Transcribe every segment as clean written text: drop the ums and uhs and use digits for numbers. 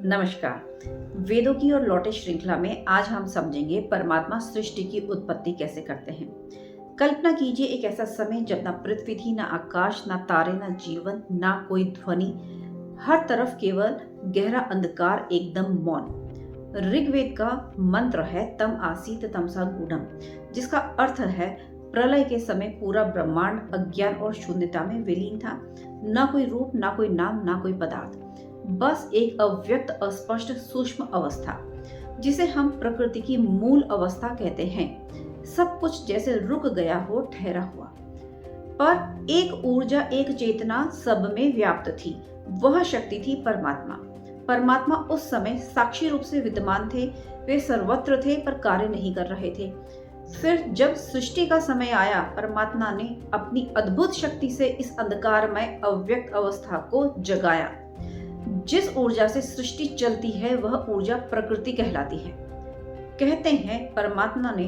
नमस्कार। वेदों की और लौटे श्रृंखला में आज हम समझेंगे परमात्मा सृष्टि की उत्पत्ति कैसे करते हैं। कल्पना कीजिए एक ऐसा समय जब ना पृथ्वी थी, ना आकाश, ना तारे, ना जीवन, ना कोई ध्वनि। हर तरफ केवल गहरा अंधकार, एकदम मौन। ऋग्वेद का मंत्र है तम आसीत तमसा गूढ़म, जिसका अर्थ है प्रलय के समय पूरा ब्रह्मांड अज्ञान और शून्यता में विलीन था। ना कोई रूप, ना कोई नाम, ना कोई पदार्थ, बस एक अव्यक्त अस्पष्ट सूक्ष्म अवस्था, जिसे हम प्रकृति की मूल अवस्था कहते हैं। सब कुछ जैसे रुक गया हो, ठहरा हुआ। पर एक ऊर्जा, एक चेतना सब में व्याप्त थी। वह शक्ति थी परमात्मा। परमात्मा उस समय साक्षी रूप से विद्यमान थे। वे सर्वत्र थे पर कार्य नहीं कर रहे थे। फिर जब सृष्टि का समय आया, परमात्मा ने अपनी अद्भुत शक्ति से इस अंधकारमय अव्यक्त अवस्था को जगाया। जिस ऊर्जा से सृष्टि चलती है वह ऊर्जा प्रकृति कहलाती है। कहते हैं परमात्मा ने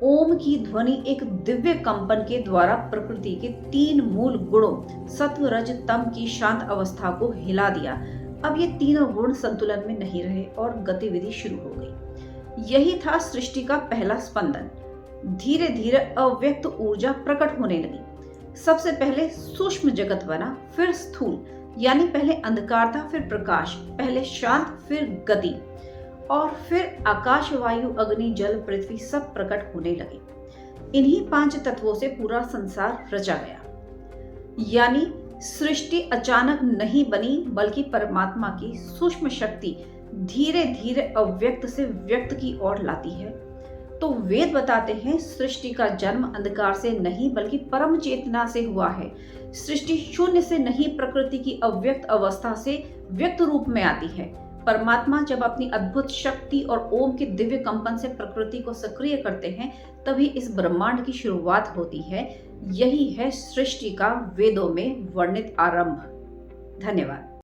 ओम की ध्वनि एक दिव्य कंपन के द्वारा प्रकृति के 3 मूल गुणों सत्व रज तम की शांत अवस्था को हिला दिया। अब ये तीनों गुण संतुलन में नहीं रहे और गतिविधि शुरू हो गई। यही था सृष्टि का पहला स्पंदन। धीरे धीरे अव्यक्त ऊर्जा प्रकट होने लगी। सबसे पहले सूक्ष्म जगत बना, फिर स्थूल, यानी पहले अंधकार था, फिर प्रकाश, पहले शांत, फिर गति, और फिर आकाश, वायु, अग्नि, जल, पृथ्वी सब प्रकट होने लगे। इन्हीं 5 तत्वों से पूरा संसार रचा गया। यानी सृष्टि अचानक नहीं बनी, बल्कि परमात्मा की सूक्ष्म शक्ति धीरे धीरे अव्यक्त से व्यक्त की ओर लाती है। तो वेद बताते हैं सृष्टि का जन्म अंधकार से नहीं बल्कि परम चेतना से हुआ है। सृष्टि शून्य से नहीं, प्रकृति की अव्यक्त अवस्था से व्यक्त रूप में आती है। परमात्मा जब अपनी अद्भुत शक्ति और ओम के दिव्य कंपन से प्रकृति को सक्रिय करते हैं, तभी इस ब्रह्मांड की शुरुआत होती है। यही है सृष्टि का वेदों में वर्णित आरंभ। धन्यवाद।